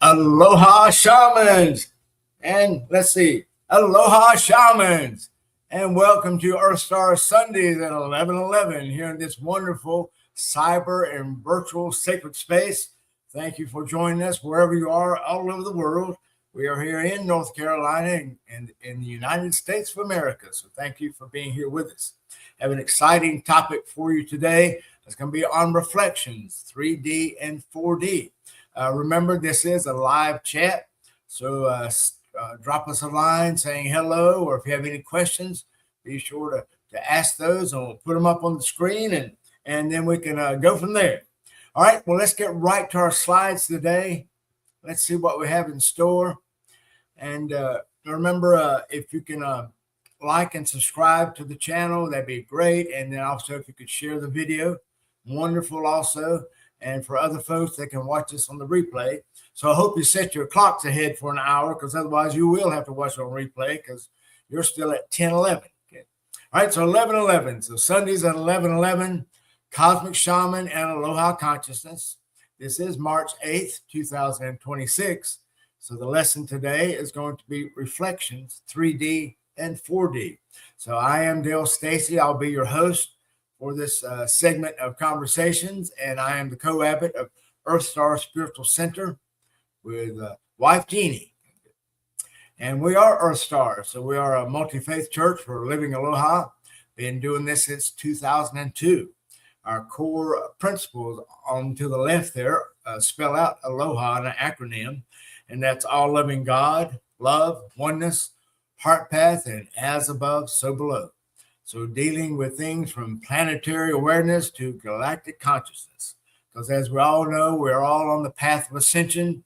Aloha Shamans. And let's see, Aloha Shamans. And welcome to EarthStar Sundays at 11:11 here in this wonderful cyber and virtual sacred space. Thank you for joining us wherever you are all over the world. We are here in North Carolina and in the United States of America. So thank you for being here with us. I have an exciting topic for you today. It's going to be on reflections, 3D and 4D. Remember, this is a live chat, so drop us a line saying hello, or if you have any questions, be sure to ask those, and we'll put them up on the screen, and then we can go from there. All right, well, let's get right to our slides today. Let's see what we have in store. And remember, if you can like and subscribe to the channel, that'd be great. And then also, if you could share the video, wonderful also. And for other folks that can watch this on the replay. So I hope you set your clocks ahead for an hour, because otherwise you will have to watch it on replay because you're still at 10:11. Okay. All right, so 11:11. So Sundays at 11:11, Cosmic Shaman and Aloha Consciousness. This is March 8th, 2026. So the lesson today is going to be reflections, 3D and 4D. So I am Stacy. I'll be your host for this segment of conversations, and I am the Co-Abbot of EarthStar Spiritual Center with wife Jeanne. And we are EarthStar, so we are a multi-faith church for living Aloha. Been doing this since 2002. Our core principles on to the left there spell out Aloha in an acronym, and that's all loving God, love, oneness, heart path, and as above, so below. So dealing with things from planetary awareness to galactic consciousness. Because as we all know, we're all on the path of ascension,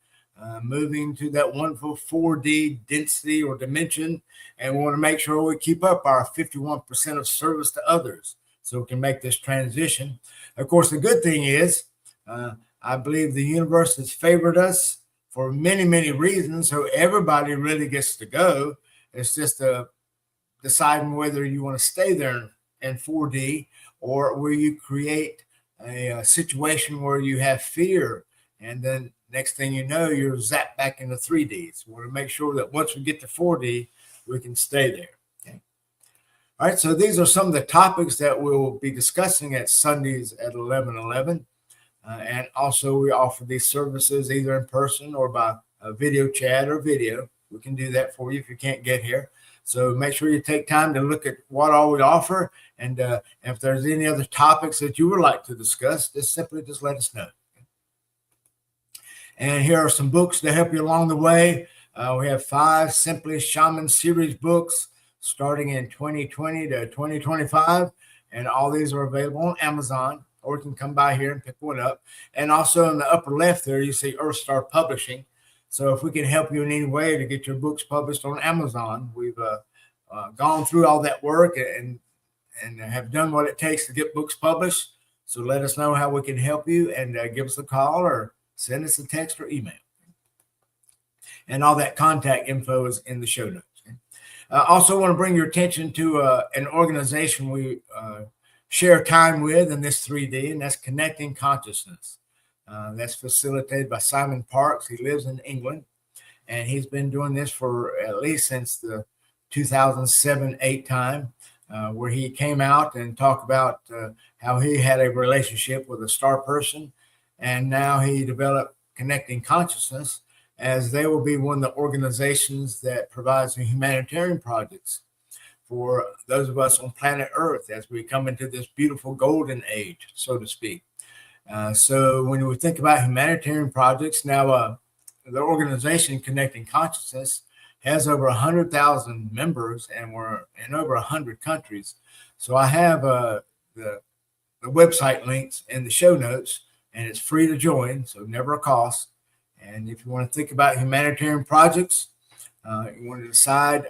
moving to that wonderful 4D density or dimension. And we want to make sure we keep up our 51% of service to others so we can make this transition. Of course, the good thing is, I believe the universe has favored us for many, many reasons. So everybody really gets to go. It's just deciding whether you want to stay there in 4D, or will you create a situation where you have fear, and then next thing you know, you're zapped back into 3D. So we want to make sure that once we get to 4D, we can stay there. Okay. All right, so these are some of the topics that we'll be discussing at Sundays at 11:11. And also we offer these services either in person or by a video chat or video. We can do that for you if you can't get here. So make sure you take time to look at what all we offer. And if there's any other topics that you would like to discuss, just let us know. And here are some books to help you along the way. We have 5 Simply Shaman series books starting in 2020 to 2025. And all these are available on Amazon, or you can come by here and pick one up. And also in the upper left there, you see EarthStar Publishing. So if we can help you in any way to get your books published on Amazon, we've gone through all that work and have done what it takes to get books published. So let us know how we can help you, and give us a call or send us a text or email. And all that contact info is in the show notes. Also want to bring your attention to an organization we share time with in this 3D, and that's Connecting Consciousness. That's facilitated by Simon Parks. He lives in England, and he's been doing this for at least since the 2007-8 time, where he came out and talked about how he had a relationship with a star person, and now he developed Connecting Consciousness, as they will be one of the organizations that provides humanitarian projects for those of us on planet Earth as we come into this beautiful golden age, so to speak. So when we think about humanitarian projects, now the organization Connecting Consciousness has over 100,000 members, and we're in over 100 countries. So I have the website links in the show notes, and it's free to join, so never a cost. And if you want to think about humanitarian projects, you want to decide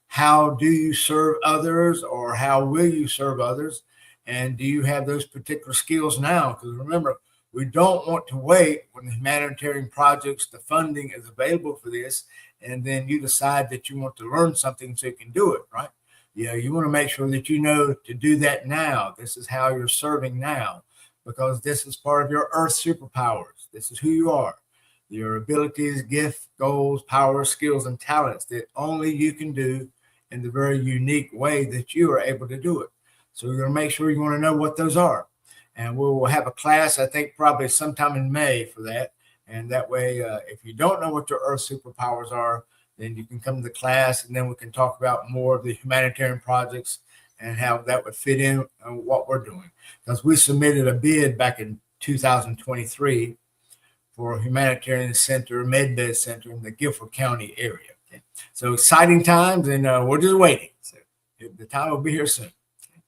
how do you serve others, or how will you serve others? And do you have those particular skills now? Because remember, we don't want to wait when the humanitarian projects, the funding is available for this, and then you decide that you want to learn something so you can do it, right? You want to make sure that you know to do that now. This is how you're serving now, because this is part of your earth superpowers. This is who you are. your abilities, gifts, goals, powers, skills, and talents that only you can do in the very unique way that you are able to do it. So you're going to make sure you want to know what those are. And we will have a class, I think probably sometime in May for that. And that way, if you don't know what your earth superpowers are, then you can come to the class, and then we can talk about more of the humanitarian projects and how that would fit in what we're doing. Because we submitted a bid back in 2023 for a humanitarian center, med center in the Guilford County area. Okay. So exciting times, and we're just waiting. So the time will be here soon. Okay.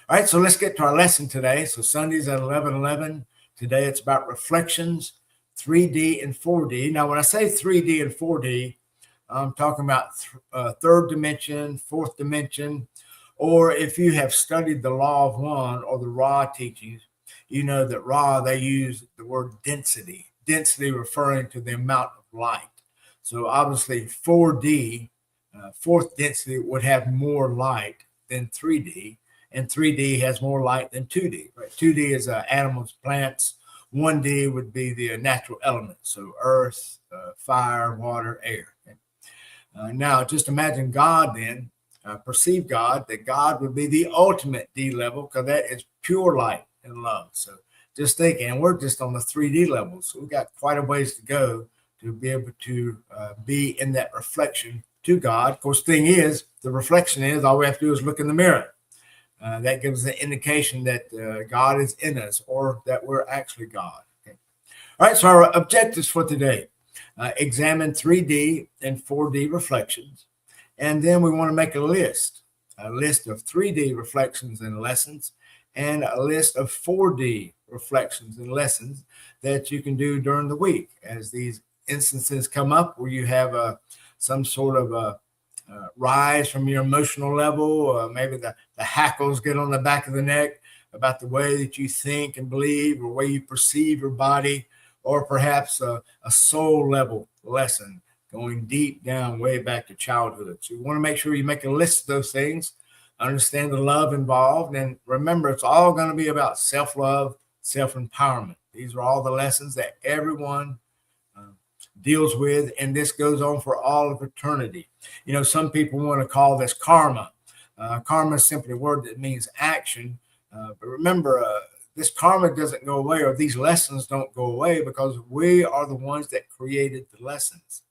All right, so let's get to our lesson today. So Sundays at 11:11. Today it's about reflections, 3D and 4D. Now, when I say 3D and 4D, I'm talking about third dimension, fourth dimension, or if you have studied the Law of One or the Ra teachings, you know that Ra, they use the word density referring to the amount of light. So obviously 4D, fourth density, would have more light than 3D, and 3D has more light than 2D. Right? 2D is animals, plants. 1D would be the natural elements, so earth, fire, water, air. Okay? Now, just imagine God then, perceive God, that God would be the ultimate D level, because that is pure light and love. So just think, and we're just on the 3D level. So we've got quite a ways to go to be able to be in that reflection to God. Of course, the thing is, the reflection is, all we have to do is look in the mirror. That gives an indication that God is in us, or that we're actually God. Okay. All right, so our objectives for today. Examine 3D and 4D reflections. And then we want to make a list of 3D reflections and lessons, and a list of 4D reflections and lessons that you can do during the week as these instances come up where you have some sort of a rise from your emotional level. Maybe the hackles get on the back of the neck about the way that you think and believe, or way you perceive your body, or perhaps a soul level lesson going deep down way back to childhood. So you want to make sure you make a list of those things, understand the love involved, and remember, it's all going to be about self-love, self-empowerment. These are all the lessons that everyone deals with, and this goes on for all of eternity. You know, some people want to call this karma. Karma is simply a word that means action. But remember, this karma doesn't go away, or these lessons don't go away, because we are the ones that created the lessons.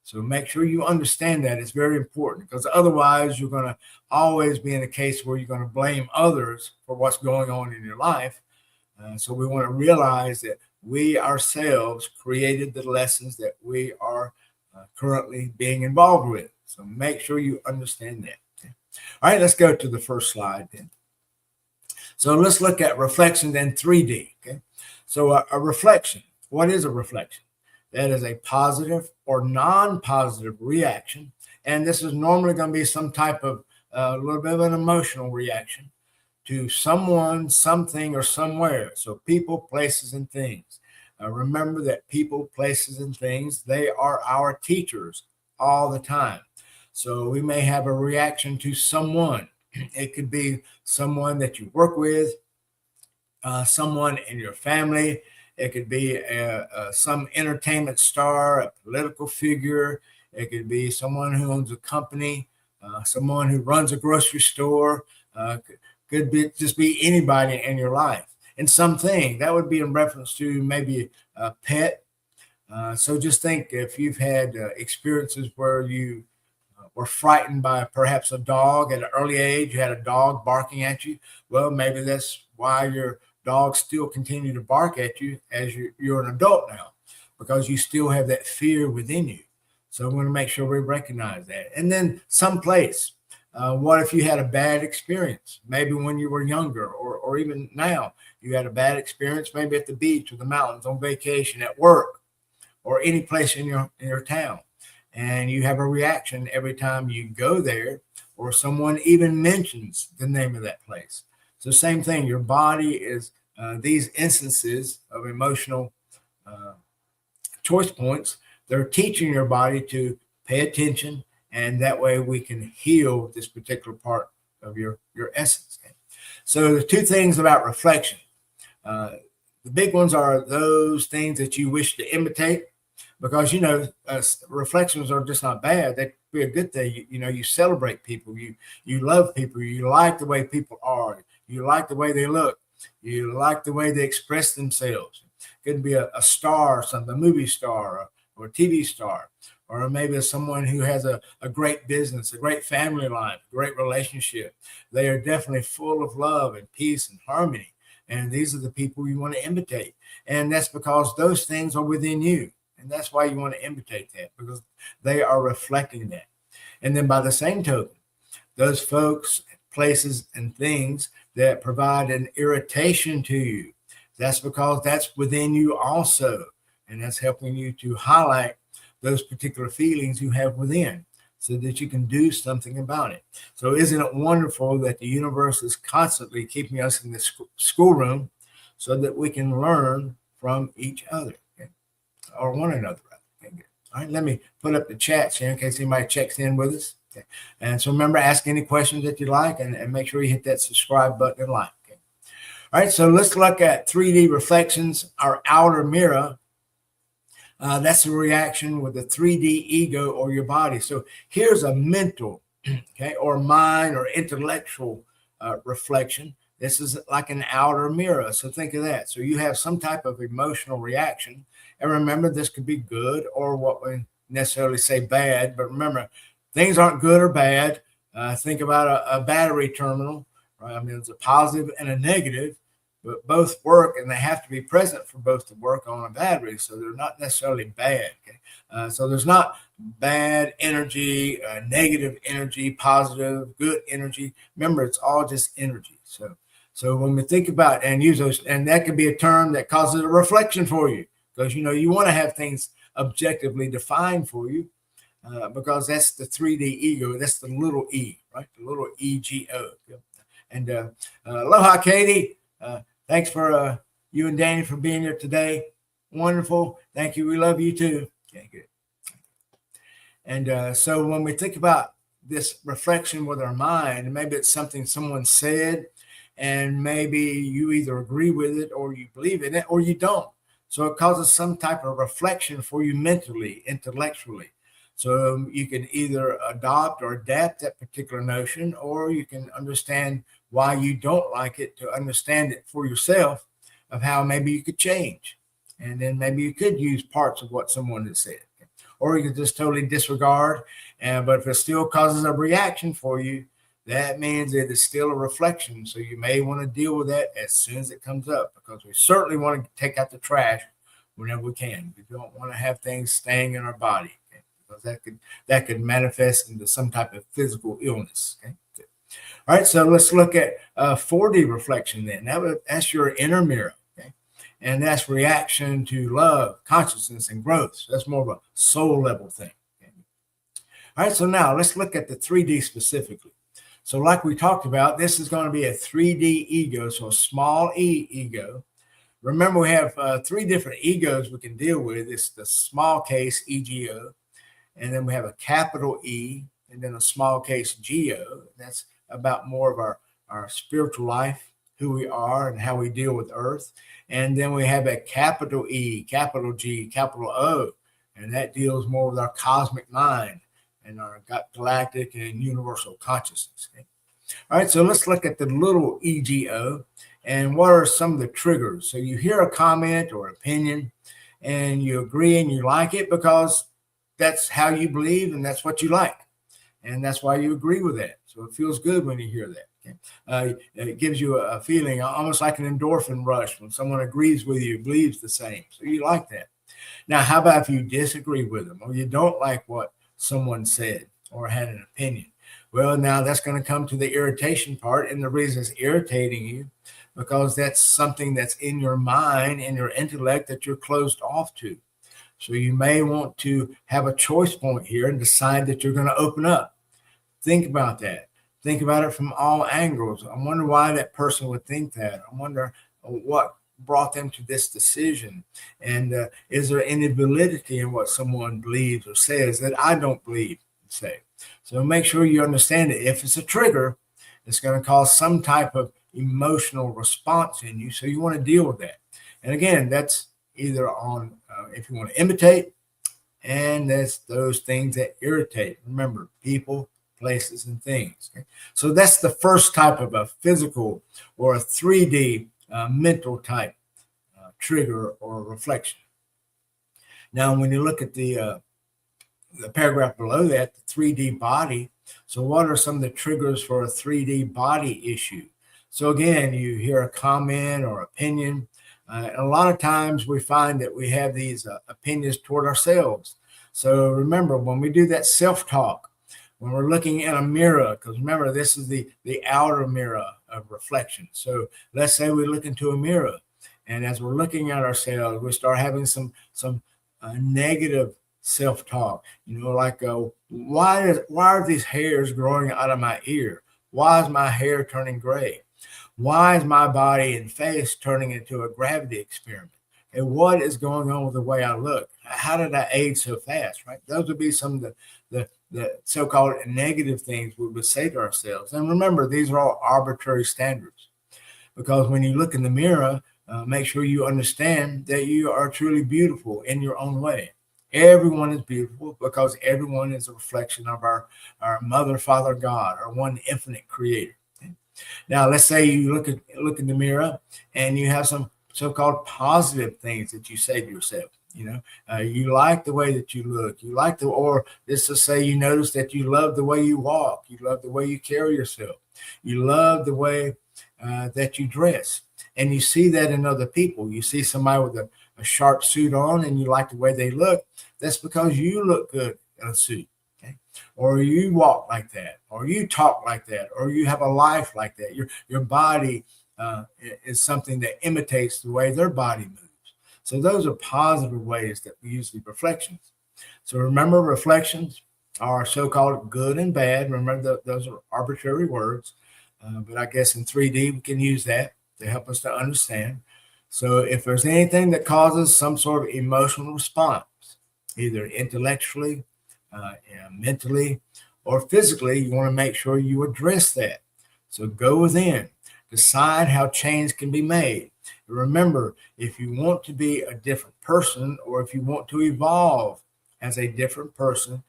So make sure you understand that. It's very important, because otherwise you're going to always be in a case where you're going to blame others for what's going on in your life. So we want to realize that we ourselves created the lessons that we are currently being involved with. So make sure you understand that. Okay. All right, let's go to the first slide then. So let's look at reflections in 3D. Okay. So a reflection, what is a reflection? That is a positive or non-positive reaction. And this is normally going to be some type of a little bit of an emotional reaction to someone, something, or somewhere. So people, places, and things. Remember that people, places, and things, they are our teachers all the time. So we may have a reaction to someone. It could be someone that you work with, someone in your family. It could be some entertainment star, a political figure. It could be someone who owns a company, someone who runs a grocery store. Could be just be anybody in your life. And something that would be in reference to maybe a pet. So just think, if you've had experiences where you were frightened by perhaps a dog at an early age, you had a dog barking at you. Well, maybe that's why your dog still continue to bark at you as you're an adult now, because you still have that fear within you. So we want to make sure we recognize that. And then someplace. What if you had a bad experience? Maybe when you were younger, or even now, you had a bad experience, maybe at the beach or the mountains, on vacation, at work, or any place in your town. And you have a reaction every time you go there, or someone even mentions the name of that place. So same thing, your body is these instances of emotional choice points. They're teaching your body to pay attention, and that way we can heal this particular part of your essence. So the two things about reflection. The big ones are those things that you wish to imitate. because, reflections are just not bad. They could be a good thing. You celebrate people. You love people. You like the way people are. You like the way they look. You like the way they express themselves. It could be a star or something, a movie star or a TV star, or maybe someone who has a great business, a great family life, great relationship. They are definitely full of love and peace and harmony. And these are the people you want to imitate. And that's because those things are within you. And that's why you want to imitate that, because they are reflecting that. And then by the same token, those folks, places, and things that provide an irritation to you, that's because that's within you also. And that's helping you to highlight those particular feelings you have within so that you can do something about it. So isn't it wonderful that the universe is constantly keeping us in the schoolroom so that we can learn from each other, okay? Or one another. Okay, good. All right, let me put up the chat here in case anybody checks in with us. Okay. And so remember, ask any questions that you like, and make sure you hit that subscribe button and like. Okay. All right, so let's look at 3D reflections, our outer mirror. That's a reaction with the 3D ego or your body. So here's a mental, okay, or mind or intellectual reflection. This is like an outer mirror. So think of that. So you have some type of emotional reaction. And remember, this could be good or what we necessarily say bad. But remember, things aren't good or bad. Think about a battery terminal, right? I mean, there's a positive and a negative, but both work, and they have to be present for both to work on a battery. So they're not necessarily bad. Okay? So there's not bad energy, negative energy, positive, good energy. Remember, it's all just energy. So when we think about and use those, and that could be a term that causes a reflection for you, because you want to have things objectively defined for you, because that's the 3D ego. That's the little e, right? The little ego. And aloha, Katie. Thanks for you and Danny for being here today. Wonderful. Thank you. We love you too. Okay, good. And so when we think about this reflection with our mind, maybe it's something someone said, and maybe you either agree with it or you believe in it or you don't. So it causes some type of reflection for you mentally, intellectually. So you can either adopt or adapt that particular notion, or you can understand why you don't like it to understand it for yourself of how maybe you could change. And then maybe you could use parts of what someone has said. Or you could just totally disregard. But if it still causes a reaction for you, that means it is still a reflection. So you may want to deal with that as soon as it comes up, because we certainly want to take out the trash whenever we can. We don't want to have things staying in our body, okay? Because that could manifest into some type of physical illness. Okay? All right, so let's look at 4D reflection then. That's your inner mirror, okay? And that's reaction to love, consciousness, and growth. So that's more of a soul level thing. Okay? All right, so now let's look at the 3D specifically. So like we talked about, this is going to be a 3D ego, so a small e ego. Remember, we have 3 different egos we can deal with. It's the small case ego, and then we have a capital E, and then a small case Go. That's about more of our spiritual life, who we are and how we deal with Earth. And then we have a capital E, capital G, capital O, and that deals more with our cosmic mind and our galactic and universal consciousness. Okay? All right, so let's look at the little ego and what are some of the triggers. So you hear a comment or opinion and you agree and you like it because that's how you believe and that's what you like. And that's why you agree with that. So it feels good when you hear that. Okay? It gives you a feeling almost like an endorphin rush when someone agrees with you, believes the same. So you like that. Now, how about if you disagree with them or you don't like what someone said or had an opinion? Well, now that's going to come to the irritation part, and the reason it's irritating you because that's something that's in your mind and your intellect that you're closed off to. So you may want to have a choice point here and decide that you're going to open up. Think about that. Think about it from all angles. I wonder why that person would think that. I wonder what brought them to this decision. And is there any validity in what someone believes or says that I don't believe and say? So make sure you understand it. If it's a trigger, it's going to cause some type of emotional response in you. So you want to deal with that. And again, that's either on if you want to imitate And that's those things that irritate. Remember, people, places, and things. Okay? So that's the first type of a physical or a 3D mental type trigger or reflection. Now, when you look at the paragraph below that, the 3D body. So what are some of the triggers for a 3D body issue? So again, you hear a comment or opinion. And a lot of times we find that we have these opinions toward ourselves. So remember, when we do that self-talk, when we're looking in a mirror, because remember, this is the outer mirror of reflection. So let's say we look into a mirror, and as we're looking at ourselves, we start having some negative self-talk, like why are these hairs growing out of my ear? Why is my hair turning gray? Why is my body and face turning into a gravity experiment? And what is going on with the way I look? How did I age so fast? Right? Those would be some of the so-called negative things we would say to ourselves. And remember, these are all arbitrary standards, because when you look in the mirror, make sure you understand that you are truly beautiful in your own way. Everyone is beautiful because everyone is a reflection of our Mother, Father, God, our one infinite creator. Now, let's say you look in the mirror and you have some so-called positive things that you say to yourself. You like the way that you look. You like or just to say, you notice that you love the way you walk. You love the way you carry yourself. You love the way that you dress. And you see that in other people. You see somebody with a sharp suit on and you like the way they look. That's because you look good in a suit. Or you walk like that, or you talk like that, or you have a life like that. Your body is something that imitates the way their body moves. So those are positive ways that we use the reflections. So remember, reflections are so-called good and bad. Remember, those are arbitrary words, but I guess in 3D we can use that to help us to understand. So if there's anything that causes some sort of emotional response, either intellectually, mentally, or physically, you want to make sure you address that. So go within, decide how change can be made. Remember, if you want to be a different person, or if you want to evolve as a different person,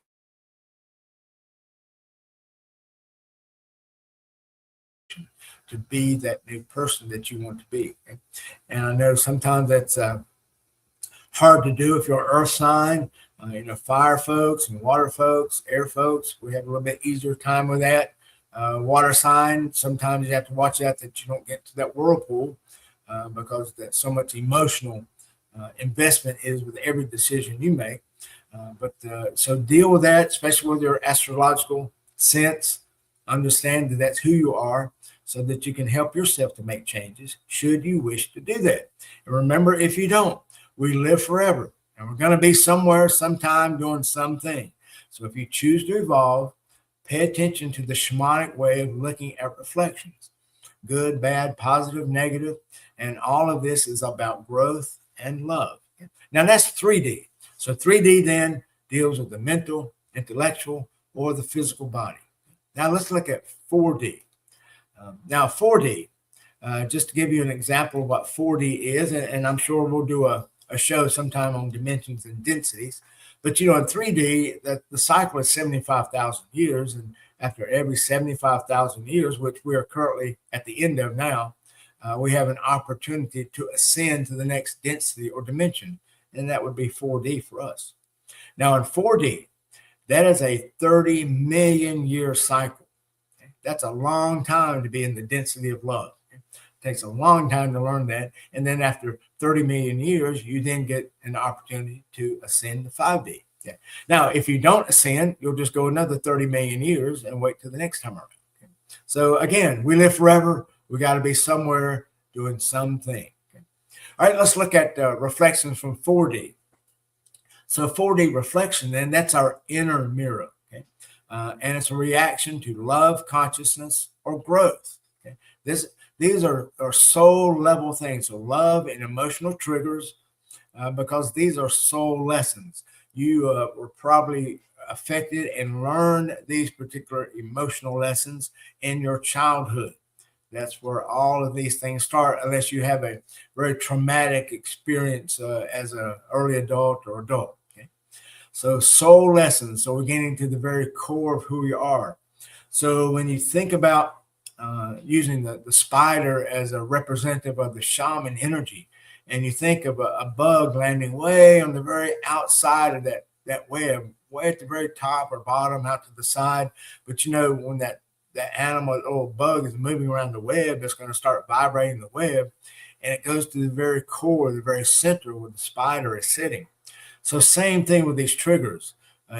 to be that new person that you want to be. And I know sometimes that's hard to do if you're an earth sign. Fire folks and water folks, air folks, we have a little bit easier time with that. Water sign, sometimes you have to watch out that you don't get to that whirlpool because that's so much emotional investment is with every decision you make. So deal with that, especially with your astrological sense. Understand that that's who you are, so that you can help yourself to make changes should you wish to do that. And remember, if you don't, we live forever. And we're going to be somewhere, sometime, doing something. So if you choose to evolve, pay attention to the shamanic way of looking at reflections. Good, bad, positive, negative. And all of this is about growth and love. Now that's 3D. So 3D then deals with the mental, intellectual, or the physical body. Now let's look at 4D. Now 4D, just to give you an example of what 4D is, and I'm sure we'll do a show sometime on dimensions and densities. But in 3D, the cycle is 75,000 years. And after every 75,000 years, which we are currently at the end of now, we have an opportunity to ascend to the next density or dimension. And that would be 4D for us. Now in 4D, that is a 30 million year cycle. That's a long time to be in the density of love. Takes a long time to learn that. And then after 30 million years, you then get an opportunity to ascend to 5D. Okay. Now, if you don't ascend, you'll just go another 30 million years and wait till the next time around. Okay. So again, we live forever. We got to be somewhere doing something. Okay. All right, let's look at reflections from 4D. So 4D reflection, then, that's our inner mirror. Okay. And it's a reaction to love, consciousness, or growth. Okay. These are soul level things. So love and emotional triggers, because these are soul lessons. You were probably affected and learned these particular emotional lessons in your childhood. That's where all of these things start, unless you have a very traumatic experience as an early adult or adult. Okay? So soul lessons. So we're getting to the very core of who we are. So when you think about using the spider as a representative of the shaman energy, and you think of a bug landing way on the very outside of that web, way at the very top or bottom, out to the side. But when that animal, little bug, is moving around the web, it's going to start vibrating the web, and it goes to the very core, the very center where the spider is sitting. So same thing with these triggers.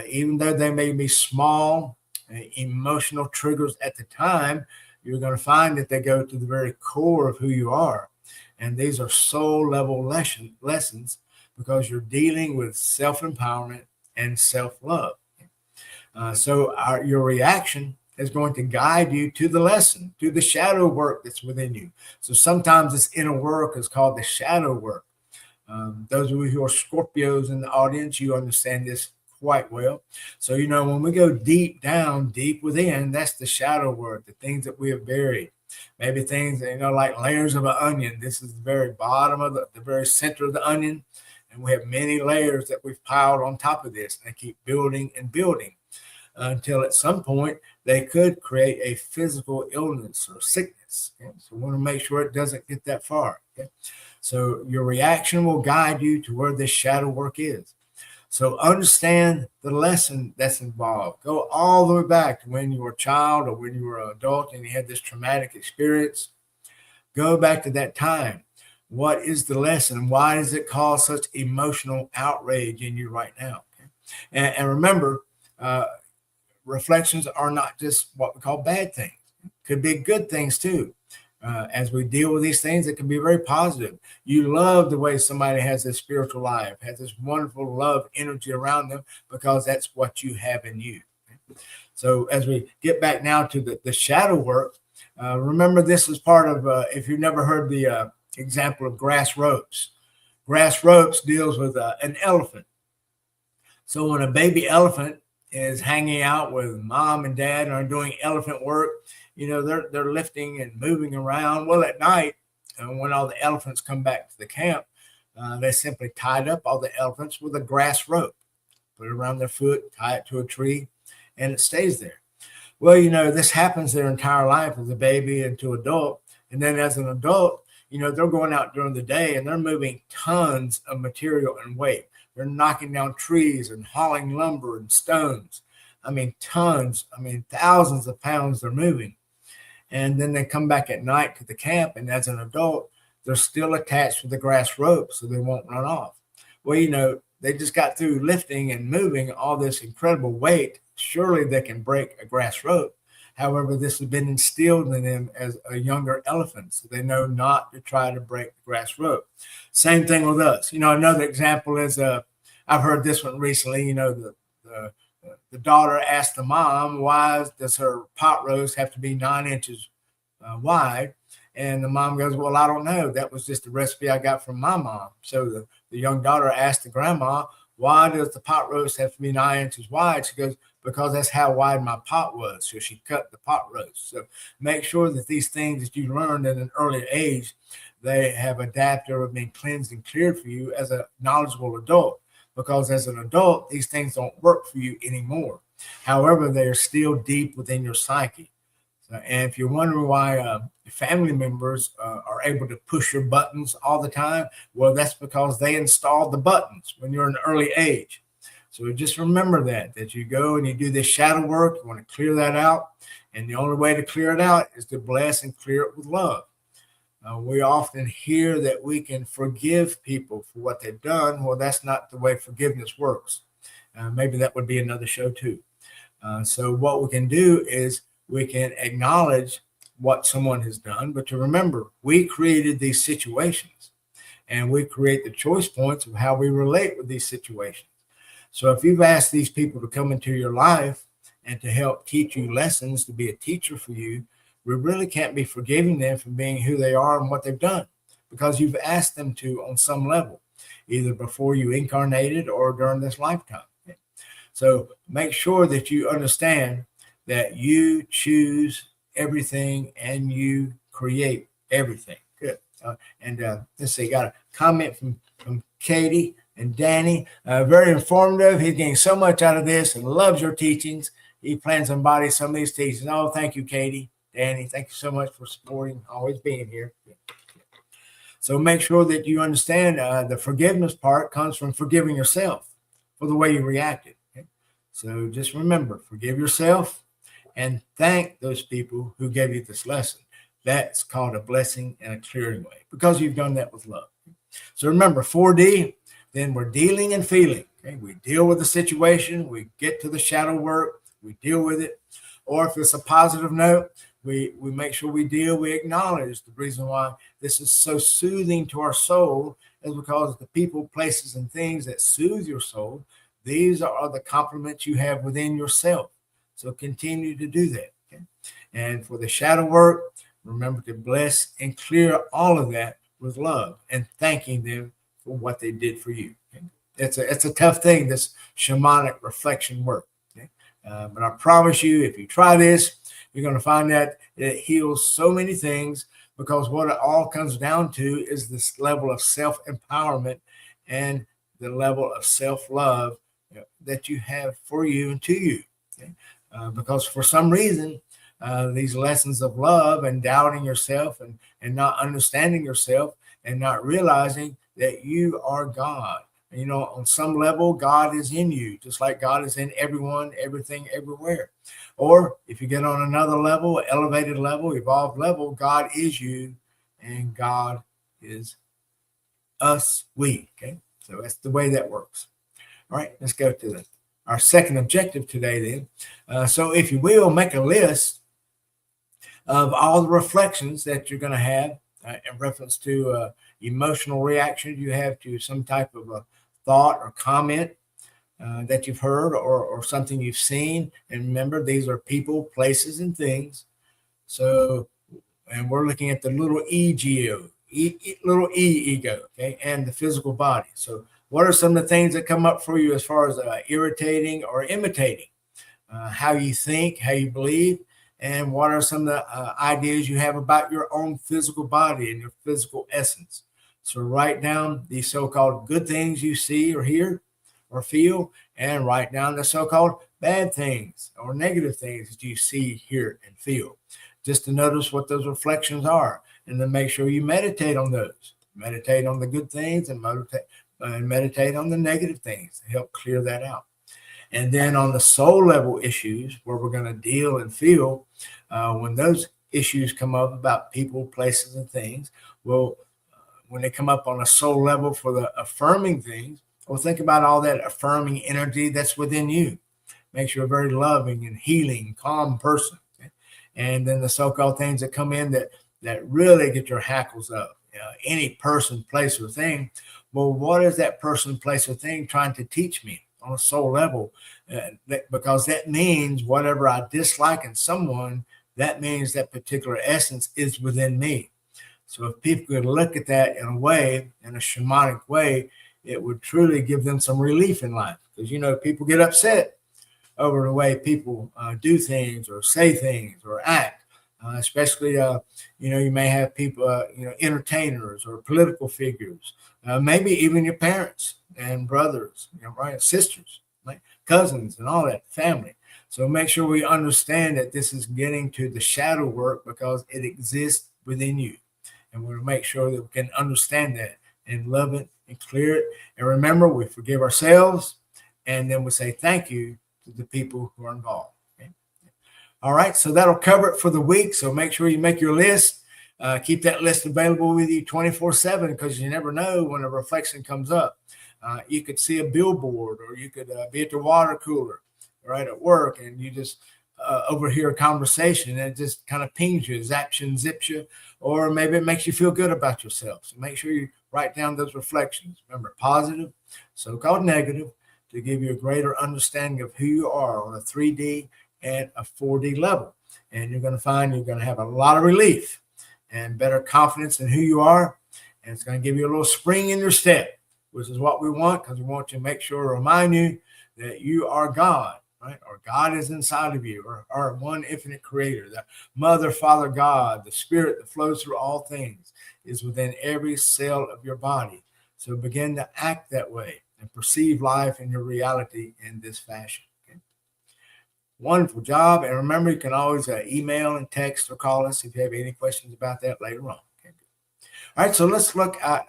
Even though they may be small, emotional triggers at the time, you're going to find that they go to the very core of who you are. And these are soul level lessons because you're dealing with self-empowerment and self-love. So your reaction is going to guide you to the lesson, to the shadow work that's within you. So sometimes this inner work is called the shadow work. Those of you who are Scorpios in the audience, you understand this quite well. So, when we go deep down, deep within, that's the shadow work, the things that we have buried. Maybe things, like layers of an onion. This is the very bottom of the very center of the onion. And we have many layers that we've piled on top of this. And they keep building and building until at some point they could create a physical illness or sickness. Okay? So we want to make sure it doesn't get that far. Okay? So your reaction will guide you to where this shadow work is. So understand the lesson that's involved. Go all the way back to when you were a child or when you were an adult and you had this traumatic experience. Go back to that time. What is the lesson? Why does it cause such emotional outrage in you right now? Okay? And remember, reflections are not just what we call bad things. Could be good things too. As we deal with these things, it can be very positive. You love the way somebody has this spiritual life, has this wonderful love energy around them because that's what you have in you. So as we get back now to the shadow work, remember this is part of, if you've never heard the example of grass ropes. Grass ropes deals with an elephant. So when a baby elephant is hanging out with mom and dad and are doing elephant work, they're lifting and moving around. Well, at night, when all the elephants come back to the camp, they simply tied up all the elephants with a grass rope, put it around their foot, tie it to a tree, and it stays there. Well, this happens their entire life as a baby and to adult. And then as an adult, they're going out during the day and they're moving tons of material and weight. They're knocking down trees and hauling lumber and stones. Tons, thousands of pounds they're moving. And then they come back at night to the camp, and as an adult, they're still attached to the grass rope so they won't run off. Well, they just got through lifting and moving all this incredible weight. Surely they can break a grass rope. However, this has been instilled in them as a younger elephant, so they know not to try to break the grass rope. Same thing with us. Another example is, I've heard this one recently, the daughter asked the mom, why does her pot roast have to be 9 inches wide? And the mom goes, well, I don't know. That was just the recipe I got from my mom. So the young daughter asked the grandma, why does the pot roast have to be 9 inches wide? She goes, because that's how wide my pot was. So she cut the pot roast. So make sure that these things that you learned at an early age, they have adapted or been cleansed and cleared for you as a knowledgeable adult. Because as an adult, these things don't work for you anymore. However, they are still deep within your psyche. And if you're wondering why family members are able to push your buttons all the time, well, that's because they installed the buttons when you're in an early age. So just remember that you go and you do this shadow work, you want to clear that out. And the only way to clear it out is to bless and clear it with love. We often hear that we can forgive people for what they've done. Well, that's not the way forgiveness works. Maybe that would be another show too. So what we can do is we can acknowledge what someone has done, but to remember, we created these situations and we create the choice points of how we relate with these situations. So if you've asked these people to come into your life and to help teach you lessons, to be a teacher for you, we really can't be forgiving them for being who they are and what they've done because you've asked them to on some level, either before you incarnated or during this lifetime. So make sure that you understand that you choose everything and you create everything. Good. Let's see, got a comment from Katie. And Danny, very informative. He's getting so much out of this and loves your teachings. He plans to embody some of these teachings. Oh, thank you, Katie. Danny, thank you so much for supporting, always being here. So make sure that you understand the forgiveness part comes from forgiving yourself for the way you reacted. Okay? So just remember, forgive yourself and thank those people who gave you this lesson. That's called a blessing and a clearing way because you've done that with love. So remember, 4D, then we're dealing and feeling. Okay? We deal with the situation. We get to the shadow work. We deal with it. Or if it's a positive note, we make sure we acknowledge the reason why this is so soothing to our soul is because the people, places, and things that soothe your soul, these are the compliments you have within yourself. So continue to do that. Okay? And for the shadow work, remember to bless and clear all of that with love and thanking them for what they did for you. Okay? It's a tough thing, this shamanic reflection work. Okay? But I promise you, if you try this, you're going to find that it heals so many things because what it all comes down to is this level of self-empowerment and the level of self-love that you have for you and to you. Okay? Because for some reason, these lessons of love and doubting yourself and not understanding yourself and not realizing that you are God. You know, on some level, God is in you, just like God is in everyone, everything, everywhere. Or if you get on another level, elevated level, evolved level, God is you and God is us, we. Okay, so that's the way that works. All right, let's go to our second objective today then. So if you will, make a list of all the reflections that you're going to have in reference to emotional reactions you have to some type of a thought or comment that you've heard or something you've seen. And remember, these are people, places, and things. So, and we're looking at the little ego, little e ego, okay, and the physical body. So what are some of the things that come up for you as far as irritating or imitating? How you think, how you believe, and what are some of the ideas you have about your own physical body and your physical essence. So write down the so-called good things you see or hear or feel, and write down the so-called bad things or negative things that you see, hear, and feel, just to notice what those reflections are, and then make sure you meditate on those. Meditate on the good things and meditate on the negative things to help clear that out. And then on the soul level issues, where we're going to deal and feel, when those issues come up about people, places, and things, well, when they come up on a soul level for the affirming things, well, think about all that affirming energy that's within you. Makes you a very loving and healing, calm person. Okay? And then the so-called things that come in that really get your hackles up. Any person, place, or thing. Well, what is that person, place, or thing trying to teach me on a soul level? Because that means whatever I dislike in someone, that means that particular essence is within me. So if people could look at that in a way, in a shamanic way, it would truly give them some relief in life. Because, people get upset over the way people do things or say things or act. Especially, you may have people, entertainers or political figures, maybe even your parents and brothers, right, sisters, right, cousins, and all that, family. So make sure we understand that this is getting to the shadow work because it exists within you. And we'll make sure that we can understand that and love it and clear it. And remember, we forgive ourselves, and then we say thank you to the people who are involved. Okay? All right, so that'll cover it for the week. So make sure you make your list. Keep that list available with you 24/7 because you never know when a reflection comes up. You could see a billboard, or you could be at the water cooler, right, at work, and you just overhear a conversation and it just kind of pings you, zaps you and zips you, or maybe it makes you feel good about yourself. So make sure you write down those reflections. Remember, positive, so-called negative, to give you a greater understanding of who you are on a 3D and a 4D level. And you're going to find you're going to have a lot of relief and better confidence in who you are. And it's going to give you a little spring in your step, which is what we want, because we want to make sure to remind you that you are God. Right? Or God is inside of you, or one infinite creator, the Mother, Father, God, the spirit that flows through all things is within every cell of your body. So begin to act that way and perceive life and your reality in this fashion. Okay? Wonderful job. And remember, you can always email and text or call us if you have any questions about that later on. Okay? All right, so let's look at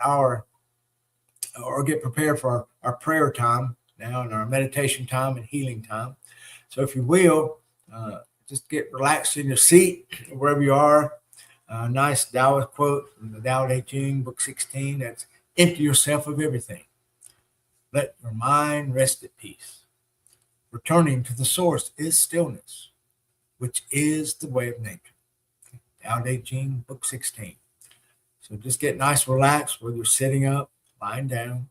get prepared for our prayer time now and our meditation time and healing time. So if you will, just get relaxed in your seat, wherever you are. Nice Taoist quote from the Tao-Te-Ching, Book 16. That's empty yourself of everything. Let your mind rest at peace. Returning to the source is stillness, which is the way of nature. Tao-Te-Ching, Book 16. So just get nice, relaxed, whether you're sitting up, lying down.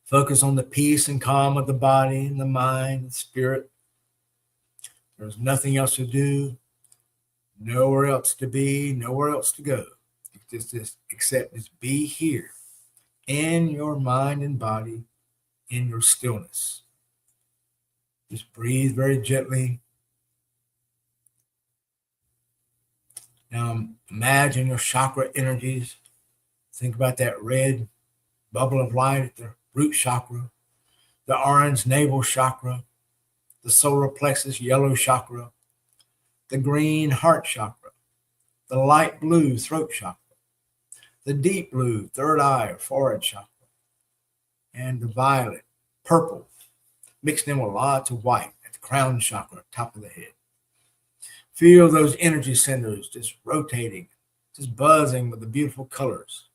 Focus on the peace and calm of the body and the mind and spirit. There's nothing else to do, nowhere else to be, nowhere else to go. Just except just be here in your mind and body, in your stillness. Just breathe very gently. Now imagine your chakra energies. Think about that red bubble of light at the root chakra, the orange navel chakra, the solar plexus yellow chakra, the green heart chakra, the light blue throat chakra, the deep blue third eye or forehead chakra, and the violet, purple, mixed in with lots of white at the crown chakra, top of the head. Feel those energy centers just rotating, just buzzing with the beautiful colors.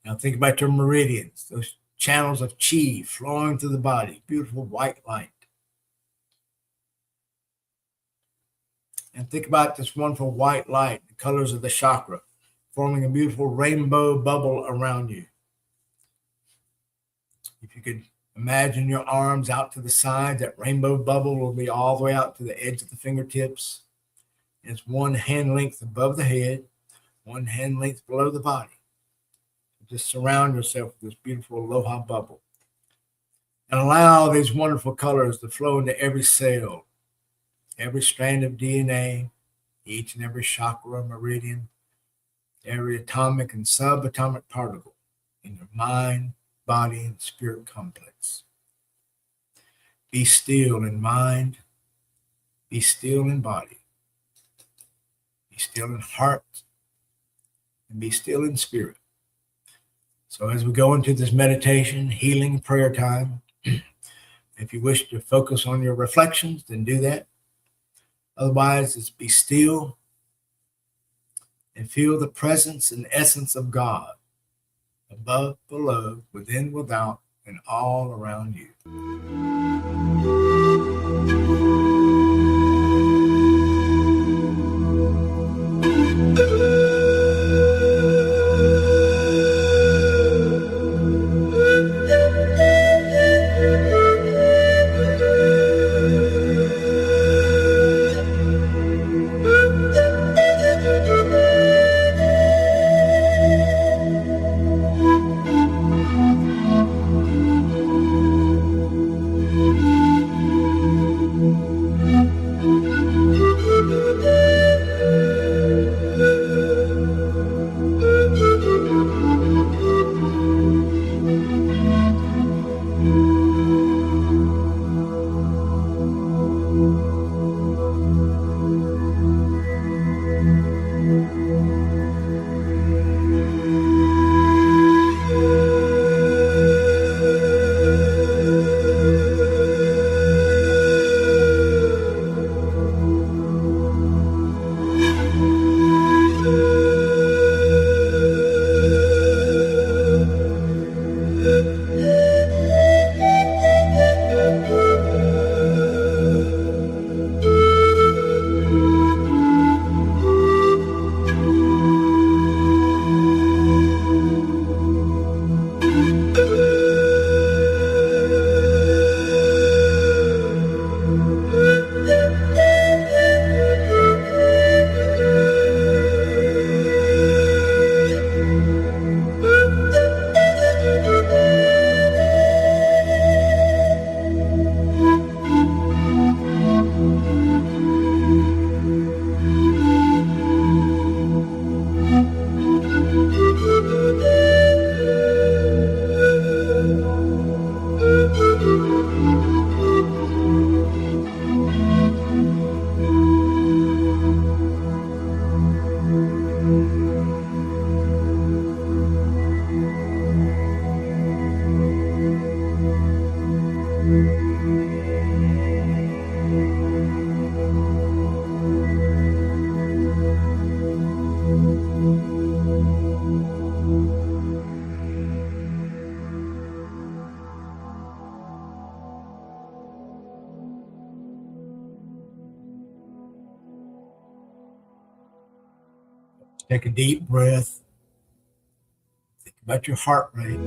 Now think about your meridians, those channels of chi flowing through the body, beautiful white light. And think about this wonderful white light, the colors of the chakra, forming a beautiful rainbow bubble around you. If you could imagine your arms out to the side, that rainbow bubble will be all the way out to the edge of the fingertips. It's one hand length above the head, one hand length below the body. Just surround yourself with this beautiful Aloha bubble. And allow these wonderful colors to flow into every cell, every strand of DNA, each and every chakra, meridian, every atomic and subatomic particle in your mind, body, and spirit complex. Be still in mind. Be still in body. Be still in heart. And be still in spirit. So as we go into this meditation, healing, prayer time, if you wish to focus on your reflections, then do that. Otherwise, just be still and feel the presence and essence of God above, below, within, without, and all around you. Take a deep breath. Think about your heart rate.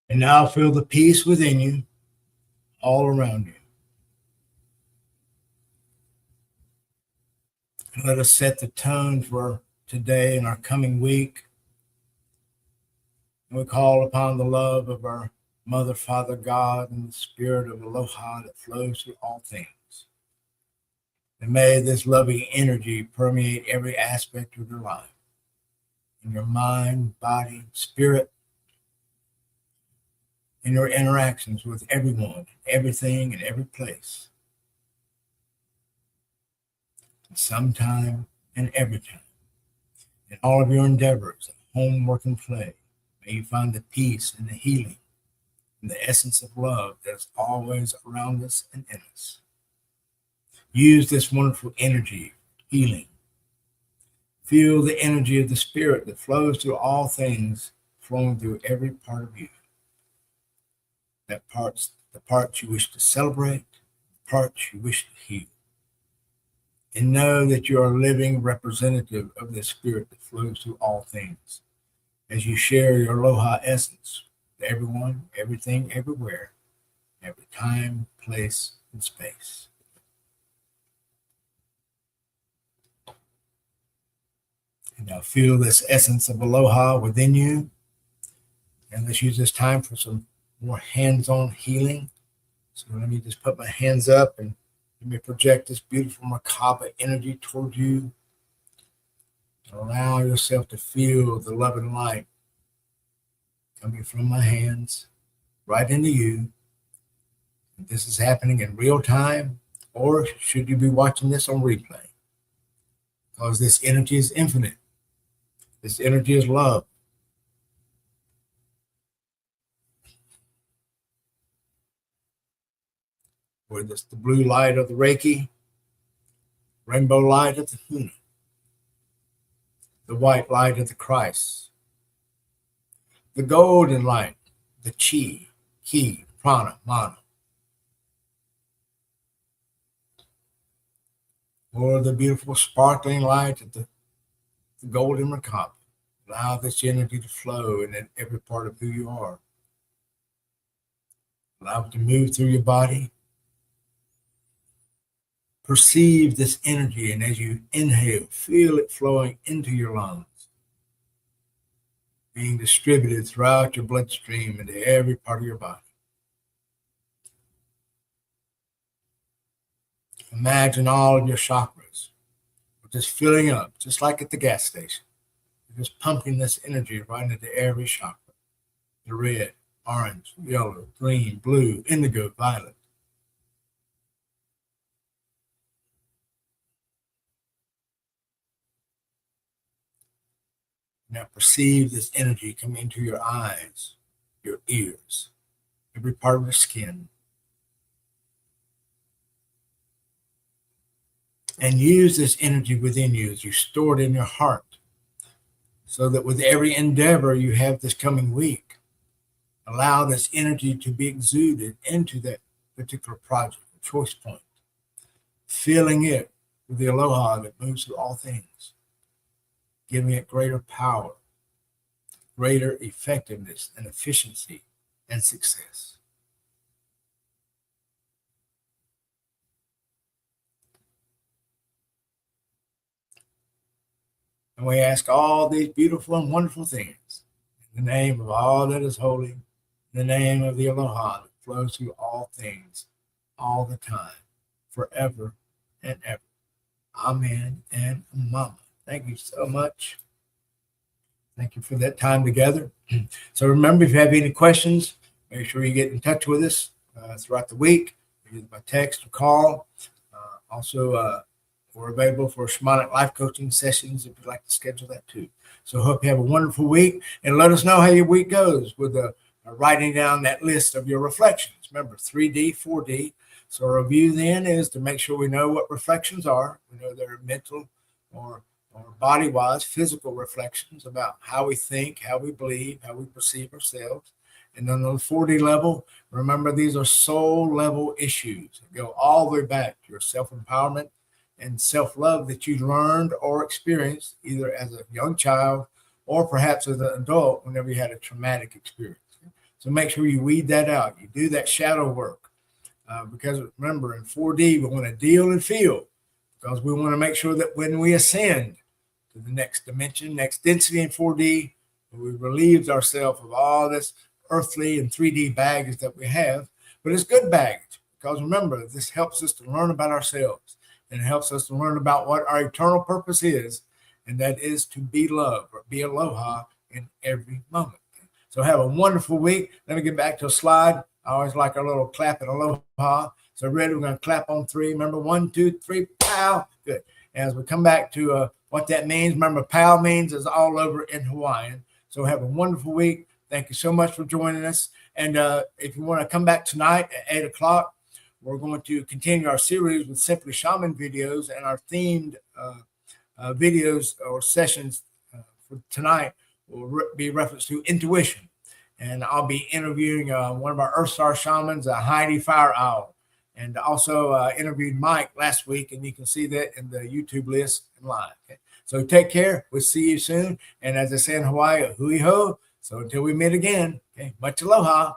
And now feel the peace within you, all around you. And let us set the tone for today and our coming week. And we call upon the love of our Mother, Father, God, and the spirit of Aloha that flows through all things. And may this loving energy permeate every aspect of your life, in your mind, body, spirit, in your interactions with everyone, everything, and every place. And sometime and every time. In all of your endeavors, home, work, and play, may you find the peace and the healing and the essence of love that is always around us and in us. Use this wonderful energy, healing. Feel the energy of the spirit that flows through all things, flowing through every part of you. The parts you wish to celebrate, the parts you wish to heal. And know that you are a living representative of the spirit that flows through all things as you share your Aloha essence with everyone, everything, everywhere, every time, place, and space. And now feel this essence of Aloha within you. And let's use this time for some more hands-on healing. So let me just put my hands up and let me project this beautiful Merkaba energy toward you. Allow yourself to feel the love and light coming from my hands right into you. This is happening in real time, or should you be watching this on replay? Because this energy is infinite. This energy is love. Whether it's the blue light of the Reiki, rainbow light of the Huna, the white light of the Christ, the golden light, the Chi, Ki, Prana, Mana, or the beautiful sparkling light of the golden Merkaba. Allow this energy to flow in every part of who you are. Allow it to move through your body. Perceive this energy, and as you inhale, feel it flowing into your lungs, being distributed throughout your bloodstream into every part of your body. Imagine all of your chakras just filling up, just like at the gas station. You're just pumping this energy right into every chakra. The red, orange, yellow, green, blue, indigo, violet. Now perceive this energy coming into your eyes, your ears, every part of your skin. And use this energy within you as you store it in your heart, so that with every endeavor you have this coming week, allow this energy to be exuded into that particular project, choice point, filling it with the aloha that moves through all things, giving it greater power, greater effectiveness and efficiency and success. And we ask all these beautiful and wonderful things in the name of all that is holy, in the name of the aloha that flows through all things, all the time, forever and ever. Amen and mama. Thank you so much. Thank you for that time together. So remember, if you have any questions, make sure you get in touch with us throughout the week, either by text or call. Also, we're available for shamanic life coaching sessions if you'd like to schedule that too. So hope you have a wonderful week, and let us know how your week goes with writing down that list of your reflections. Remember, 3D, 4D. So our review then is to make sure we know what reflections are. We know they're mental or body-wise, physical reflections about how we think, how we believe, how we perceive ourselves. And then on the 4D level, remember these are soul level issues that go all the way back to your self-empowerment and self-love that you learned or experienced either as a young child or perhaps as an adult whenever you had a traumatic experience. So make sure you weed that out. You do that shadow work because remember, in 4D, we want to deal and feel, because we want to make sure that when we ascend to the next dimension, next density in 4D, we relieved ourselves of all this earthly and 3D baggage that we have. But it's good baggage, because remember, this helps us to learn about ourselves, and it helps us to learn about what our eternal purpose is, and that is to be love or be aloha in every moment. So have a wonderful week. Let me get back to a slide. I always like our little clap and aloha. So ready, we're going to clap on 3. Remember, 1, 2, 3, pow. Good. And as we come back to what that means, remember, pow means is all over in Hawaiian. So have a wonderful week. Thank you so much for joining us. And if you want to come back tonight at 8 o'clock, we're going to continue our series with Simply Shaman videos, and our themed videos or sessions for tonight will be reference to intuition. And I'll be interviewing one of our EarthStar shamans, Heidi Fire Owl, and also interviewed Mike last week, and you can see that in the YouTube list and live. Okay? So take care. We'll see you soon. And as I say in Hawaii, hui ho. So until we meet again, okay, much aloha.